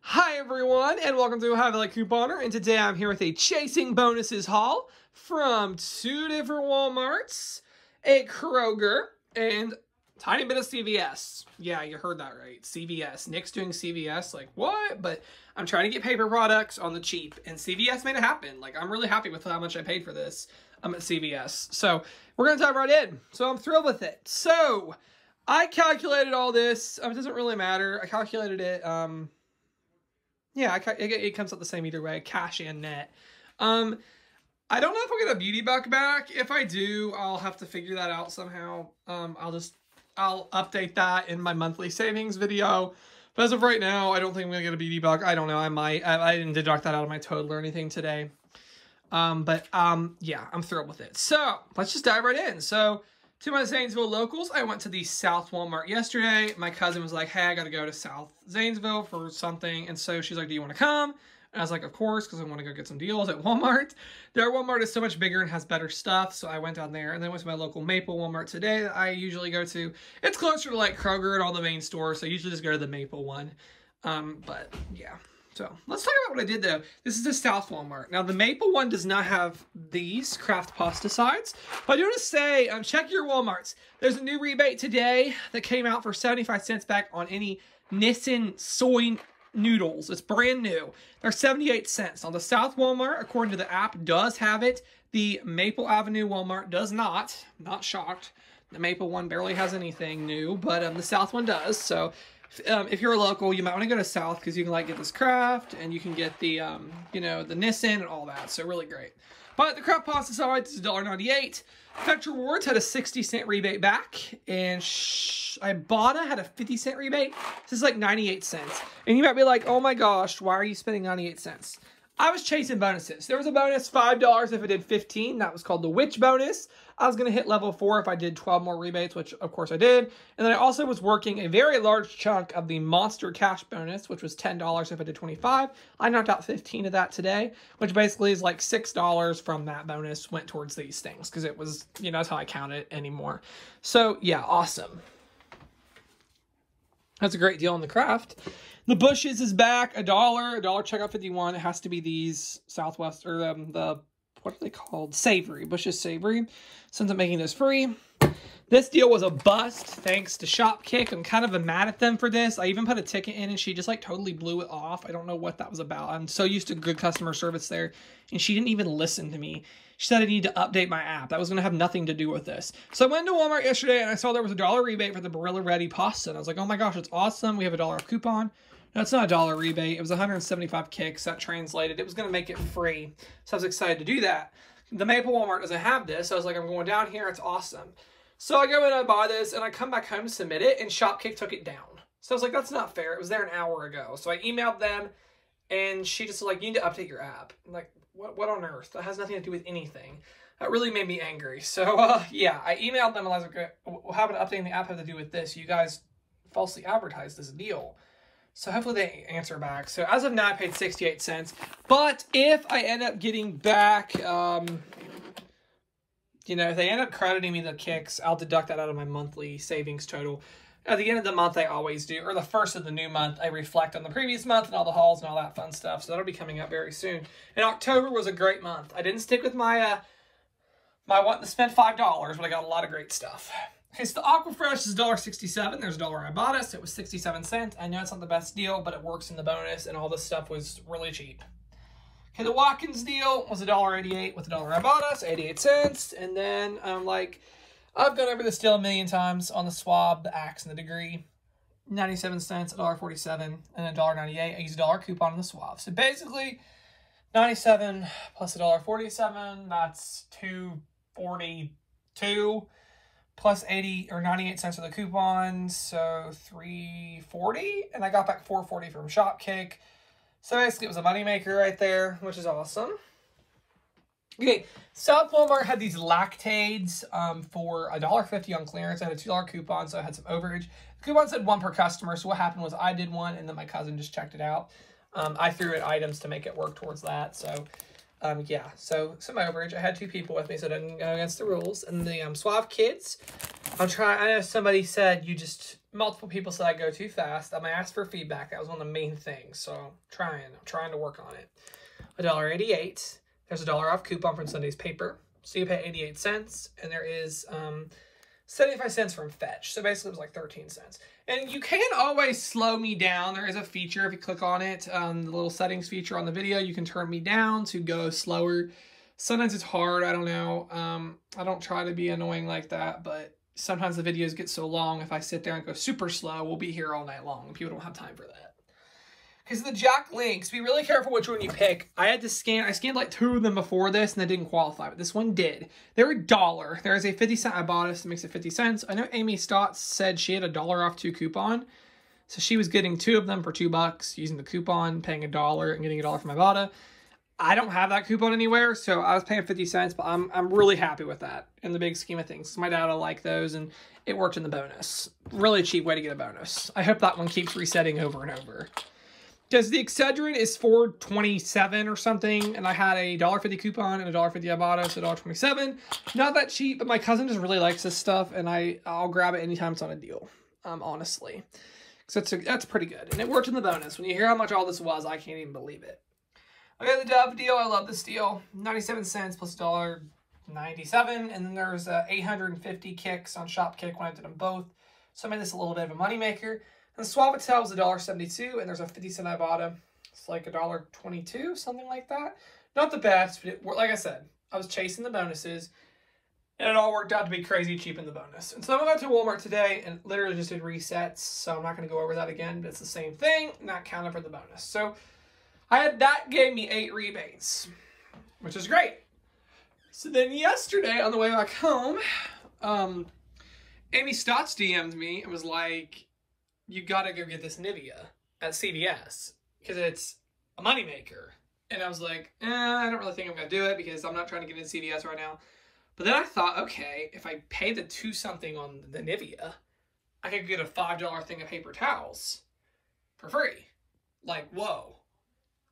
Hi everyone, and welcome to How to Like Couponer, and today I'm here with a Chasing Bonuses haul from two different Walmarts, a Kroger, and a tiny bit of CVS. Yeah, you heard that right, CVS. Nick's doing CVS, like what? But I'm trying to get paper products on the cheap, and CVS made it happen. Like, I'm really happy with how much I paid for this. I'm at CVS. So, we're going to dive right in. So, I'm thrilled with it. So, I calculated all this. It doesn't really matter. I calculated it, yeah, it comes out the same either way, cash and net. I don't know if I'll get a beauty buck back. If I do, I'll have to figure that out somehow. I'll update that in my monthly savings video. But as of right now, I don't think I'm gonna get a beauty buck. I don't know. I might. I didn't deduct that out of my total or anything today. Yeah, I'm thrilled with it. So let's just dive right in. So, to my Zanesville locals, I went to the South Walmart yesterday. My cousin was like, hey, I got to go to South Zanesville for something. And so she's like, do you want to come? And I was like, of course, because I want to go get some deals at Walmart. Their Walmart is so much bigger and has better stuff. So I went down there and then went to my local Maple Walmart today that I usually go to. It's closer to like Kroger and all the main stores. So I usually just go to the Maple one. But yeah. So let's talk about what I did though. This is the South Walmart. Now the Maple one does not have these craft pasta sides, but I do want to say, check your Walmarts. There's a new rebate today that came out for 75 cents back on any Nissin soy noodles. It's brand new. They're 78 cents. Now the South Walmart, according to the app, does have it. The Maple Avenue Walmart does not. I'm not shocked. The Maple one barely has anything new, but the South one does. So if you're a local, you might want to go to South because you can like get this craft and you can get the, you know, the Nissin and all that. So really great. But the craft pasta side is $1.98. Fetch Rewards had a 60-cent rebate back, and Ibotta had a 50-cent rebate. This is like 98 cents. And you might be like, oh my gosh, why are you spending 98 cents? I was chasing bonuses. There was a bonus $5 if I did 15. That was called the Witch bonus. I was going to hit level 4 if I did 12 more rebates, which of course I did. And then I also was working a very large chunk of the Monster Cash bonus, which was $10 if I did 25. I knocked out 15 of that today, which basically is like $6 from that bonus went towards these things because it was, you know, that's how I count it anymore. So yeah, awesome. That's a great deal on the craft. The Bushes is back, $1. $1 checkout 51. It has to be these Southwest, or the, what are they called? Savory, Bushes Savory. Since I'm making this free. This deal was a bust, thanks to Shopkick. I'm kind of mad at them for this. I even put a ticket in and she just like totally blew it off. I don't know what that was about. I'm so used to good customer service there. And she didn't even listen to me. She said I need to update my app. That was going to have nothing to do with this. So I went to Walmart yesterday and I saw there was a $1 rebate for the Barilla Ready pasta. And I was like, oh my gosh, it's awesome. We have a $1 coupon. No, it's not a $1 rebate. It was 175 kicks. That translated. It was going to make it free. So I was excited to do that. The Maple Walmart doesn't have this. So I was like, I'm going down here. It's awesome. So I go in and I buy this and I come back home to submit it and Shopkick took it down. So I was like, that's not fair. It was there an hour ago. So I emailed them and she just was like, you need to update your app. I'm like, what on earth? That has nothing to do with anything. That really made me angry. So yeah, I emailed them and I was like, well, how about updating the app have to do with this? You guys falsely advertised this deal. So hopefully they answer back. So as of now, I paid 68 cents. But if I end up getting back, you know, if they end up crediting me the kicks, I'll deduct that out of my monthly savings total. At the end of the month, I always do. Or the first of the new month, I reflect on the previous month and all the hauls and all that fun stuff. So that'll be coming up very soon. And October was a great month. I didn't stick with my wanting to spend $5, but I got a lot of great stuff. Okay, so the Aquafresh is $1.67. There's $1 Ibotta, so it was 67 cents. I know it's not the best deal, but it works in the bonus, and all this stuff was really cheap. Okay, the Watkins deal was $1.88 with $1 Ibotta, so 88 cents. And then, I've gone over this deal a million times on the swab, the axe, and the degree. 97 cents, $1.47, and then $1.98. I used a $1 coupon on the swab. So basically, 97 plus $1.47, that's $2.42. Plus 80 or 98 cents of the coupon, so $3.40, and I got back $4.40 from Shopkick. So basically, it was a moneymaker right there, which is awesome. Okay, South Walmart had these Lactaids for $1.50 on clearance. I had a $2 coupon, so I had some overage. The coupon said 1 per customer, so what happened was I did one, and then my cousin just checked it out. I threw in items to make it work towards that, so yeah, so some overage. I had 2 people with me, so I didn't go against the rules. And the Suave Kids, I'm trying. I know somebody said multiple people said I go too fast. I'm going to ask for feedback. That was one of the main things. So I'm trying to work on it. $1.88. There's a $1 off coupon from Sunday's paper. So you pay 88 cents. And there is 75 cents from Fetch. So basically it was like 13 cents. And you can always slow me down. There is a feature, if you click on it, the little settings feature on the video, you can turn me down to go slower. Sometimes it's hard, I don't know. I don't try to be annoying like that, but sometimes the videos get so long, if I sit there and go super slow, we'll be here all night long, and people don't have time for that. Because the Jack links, be really careful which one you pick. I scanned like 2 of them before this, and they didn't qualify, but this one did. They were $1. There is a 50-cent Ibotta, so it makes it 50 cents. I know Amy Stotts said she had a $1 off 2 coupon, so she was getting 2 of them for $2, using the coupon, paying $1, and getting $1 from Ibotta. I don't have that coupon anywhere, so I was paying 50 cents, but I'm really happy with that in the big scheme of things. My dad will like those, and it worked in the bonus. Really cheap way to get a bonus. I hope that one keeps resetting over and over. Because the Excedrin is $4.27 or something, and I had a $1.50 coupon and a $1.50 Ibotta, so $1.27. Not that cheap, but my cousin just really likes this stuff, and I'll grab it anytime it's on a deal, honestly. So that's pretty good, and it worked in the bonus. When you hear how much all this was, I can't even believe it. Okay, the Dove deal, I love this deal. 97 cents plus $1.97, and then there's 850 kicks on Shopkick when I did them both. So I made this a little bit of a moneymaker. And Suavitel was $1.72, and there's a 50-cent Ibotta. It's like $1.22, something like that. Not the best, but like I said, I was chasing the bonuses, and it all worked out to be crazy cheap in the bonus. And so I went to Walmart today and literally just did resets, so I'm not going to go over that again, but it's the same thing, not counted for the bonus. So that gave me 8 rebates, which is great. So then yesterday, on the way back home, Amy Stotts DM'd me and was like, you gotta go get this Nivea at CVS because it's a moneymaker. And I was like, I don't really think I'm gonna do it because I'm not trying to get into CVS right now. But then I thought, okay, if I pay the 2 something on the Nivea, I could get a $5 thing of paper towels for free. Like, whoa.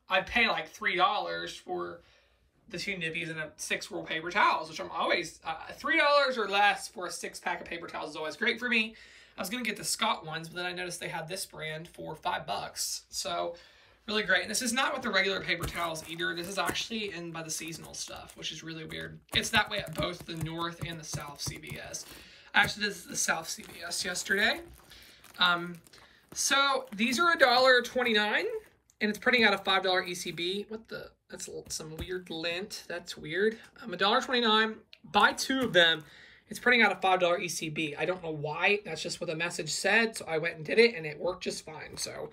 I'd pay like $3 for the 2 Niveas and a 6-roll paper towels, which I'm always, $3 or less for a 6-pack of paper towels is always great for me. I was going to get the Scott ones, but then I noticed they had this brand for $5. So, really great. And this is not with the regular paper towels either. This is actually in by the seasonal stuff, which is really weird. It's that way at both the North and the South CVS. Actually, this is the South CVS yesterday. So, these are $1.29, and it's printing out a $5 ECB. What the? That's some weird lint. That's weird. $1.29. Buy 2 of them. It's printing out a $5 ECB. I don't know why. That's just what the message said. So I went and did it, and it worked just fine. So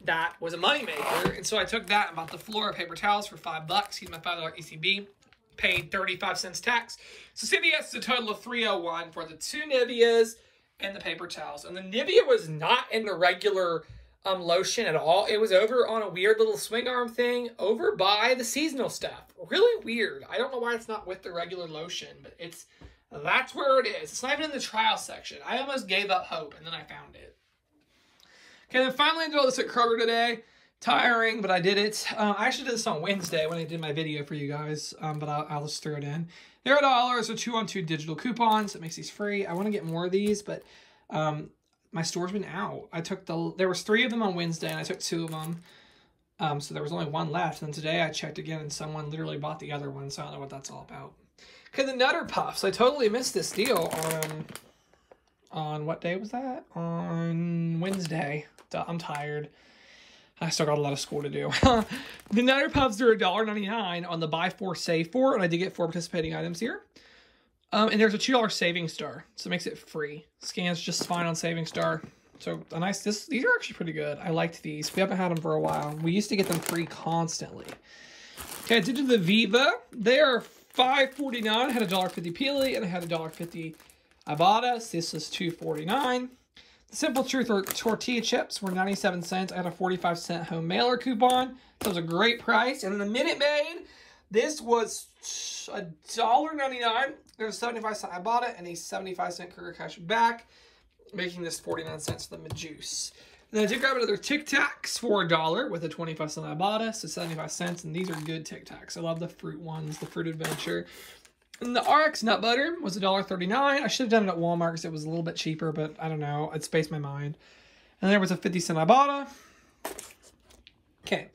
that was a moneymaker. And so I took that and bought the floor of paper towels for $5. Used my $5 ECB. Paid 35 cents tax. So CVS is a total of $3.01 for the 2 Niveas and the paper towels. And the Nivea was not in the regular lotion at all. It was over on a weird little swing arm thing over by the seasonal stuff. Really weird. I don't know why it's not with the regular lotion, but that's where it is. It's not even in the trial section. I almost gave up hope, and then I found it. Okay, then finally I did all this at Kroger today. Tiring, but I did it. I actually did this on Wednesday when I did my video for you guys, but I'll just throw it in. They're $1, so 2-on-2 digital coupons. It makes these free. I want to get more of these, but my store's been out. There was 3 of them on Wednesday, and I took 2 of them. So there was only 1 left. And today I checked again, and someone literally bought the other one, so I don't know what that's all about. Okay, the Nutter Puffs. I totally missed this deal on what day was that? On Wednesday. I'm tired. I still got a lot of school to do. The Nutter Puffs are $1.99 on the buy 4, save 4, and I did get 4 participating items here. And there's a $2 Saving Star, so it makes it free. Scans just fine on Saving Star. So these are actually pretty good. I liked these. We haven't had them for a while. We used to get them free constantly. Okay, I did do the Viva. They are $5.49. I had a $1.50 Peely, and I had a $1.50 Ibotta. So this is $2.49. The Simple Truth tortilla chips were 97 cents. I had a 45-cent home mailer coupon. So it was a great price. And then the Minute Maid, this was $1.99. There's a 75-cent Ibotta and a 75-cent Kroger cash back, making this 49 cents for the juice. And then I did grab another Tic Tacs for $1 with a 25-cent Ibotta, so 75 cents. And these are good Tic Tacs. I love the fruit ones, the Fruit Adventure. And the RX nut butter was $1.39. I should have done it at Walmart because it was a little bit cheaper, but I don't know. It spaced my mind. And there was a 50-cent Ibotta. Okay.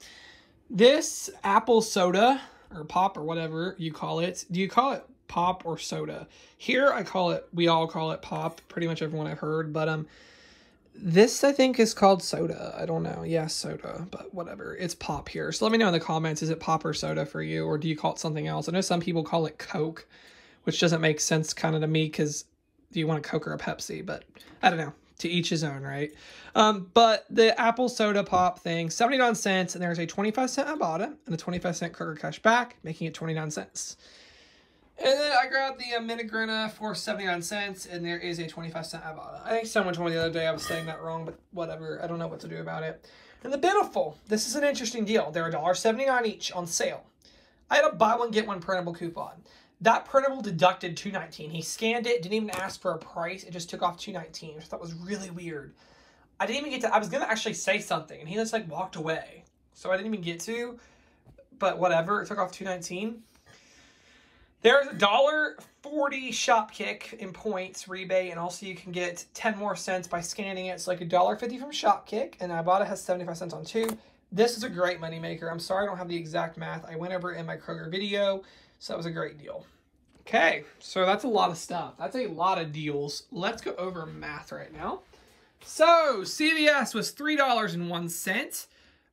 This apple soda, or pop, or whatever you call it. Do you call it pop or soda? Here, we all call it pop. Pretty much everyone I've heard. But this, I think, is called soda. I don't know. Yeah, soda, but whatever. It's pop here. So let me know in the comments, is it pop or soda for you, or do you call it something else? I know some people call it Coke, which doesn't make sense kind of to me, because do you want a Coke or a Pepsi? But I don't know. To each his own, right? But the apple soda pop thing, 79 cents, and there's a 25-cent Ibotta and a 25-cent Kroger cash back, making it 29 cents. And then I grabbed the Minigrina for 79 cents, and there is a 25-cent Ibotta. I think someone told me the other day I was saying that wrong, but whatever. I don't know what to do about it. And the Beautiful. This is an interesting deal. They're $1.79 each on sale. I had a buy one, get one printable coupon. That printable deducted $2.19. He scanned it, didn't even ask for a price. It just took off $2.19, which I thought was really weird. I didn't even get to, I was going to actually say something, and he just like walked away. So I didn't even get to, but whatever. It took off $2.19. There's a $1.40 Shopkick in points rebate, and also you can get 10 more cents by scanning it. It's like $1.50 from Shopkick, and Ibotta has 75 cents on 2. This is a great moneymaker. I'm sorry I don't have the exact math. I went over it in my Kroger video, so that was a great deal. Okay, so that's a lot of stuff. That's a lot of deals. Let's go over math right now. So CVS was $3.01.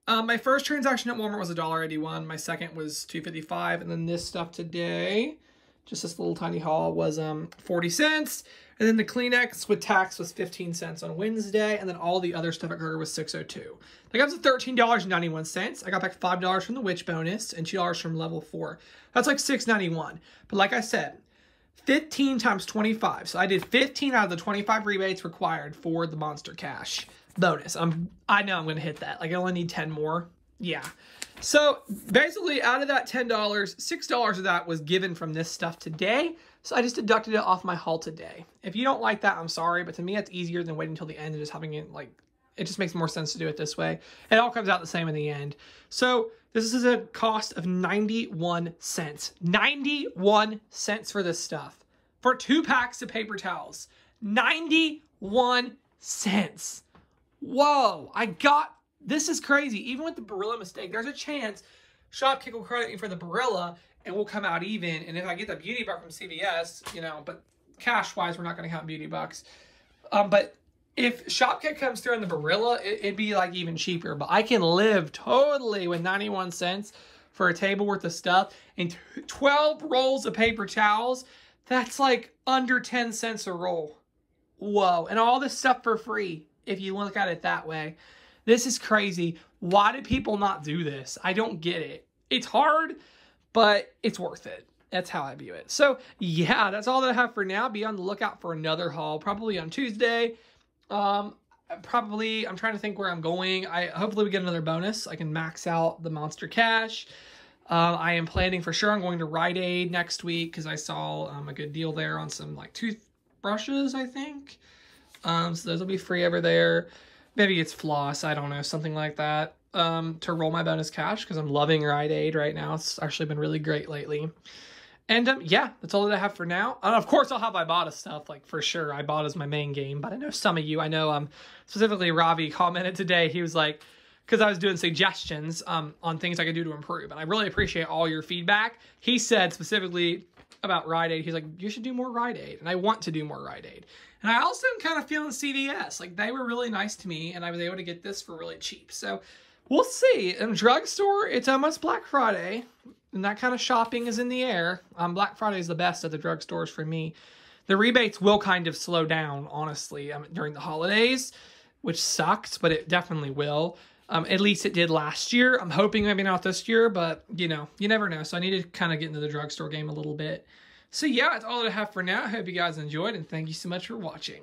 My first transaction at Walmart was $1.81. My second was $2.55, and then this stuff today, just this little tiny haul, was 40 cents. And then the Kleenex with tax was 15 cents on Wednesday, and then all the other stuff at Kroger was $6.02. That got to $13.91. I got back $5 from the witch bonus and $2 from level 4. That's like $6.91. But like I said, 15 times 25. So I did 15 out of the 25 rebates required for the Monster Cash bonus. I know I'm going to hit that. Like I only need 10 more. Yeah. So basically out of that $10, $6 of that was given from this stuff today. So I just deducted it off my haul today. If you don't like that, I'm sorry. But to me, it's easier than waiting until the end and just having it like, it just makes more sense to do it this way. It all comes out the same in the end. So this is a cost of 91 cents. 91 cents for this stuff. For 2 packs of paper towels. 91 cents. Whoa. This is crazy. Even with the Barilla mistake, there's a chance Shopkick will credit me for the Barilla and we'll come out even. And if I get the beauty buck from CVS, you know, but cash-wise, we're not going to count beauty bucks. But if Shopkick comes through on the Barilla, it'd be like even cheaper. But I can live totally with 91 cents for a table worth of stuff and 12 rolls of paper towels. That's like under 10 cents a roll. Whoa. And all this stuff for free, if you look at it that way. This is crazy. Why do people not do this? I don't get it. It's hard, but it's worth it. That's how I view it. So, yeah, that's all that I have for now. Be on the lookout for another haul, probably on Tuesday. I'm trying to think where I'm going. Hopefully we get another bonus. I can max out the Monster Cash. I am planning for sure. I'm going to Rite Aid next week because I saw a good deal there on some like toothbrushes, I think. So those will be free over there. Maybe it's floss. I don't know. Something like that. To roll my bonus cash because I'm loving Rite Aid right now. It's actually been really great lately. And yeah, that's all that I have for now. Of course, I'll have Ibotta stuff, like for sure. Ibotta is my main game, but I know some of you, I know specifically Ravi commented today. He was like, because I was doing suggestions on things I could do to improve. And I really appreciate all your feedback. He said specifically about Rite Aid, he's like, you should do more Rite Aid. And I want to do more Rite Aid. And I also am kind of feeling CVS. Like they were really nice to me and I was able to get this for really cheap. So we'll see. In drugstore, it's almost Black Friday. And that kind of shopping is in the air. Black Friday is the best at the drugstores for me. The rebates will kind of slow down, honestly, during the holidays, which sucks, but it definitely will. At least it did last year. I'm hoping maybe not this year, but, you know, you never know. So I need to kind of get into the drugstore game a little bit. So, yeah, that's all that I have for now. I hope you guys enjoyed, and thank you so much for watching.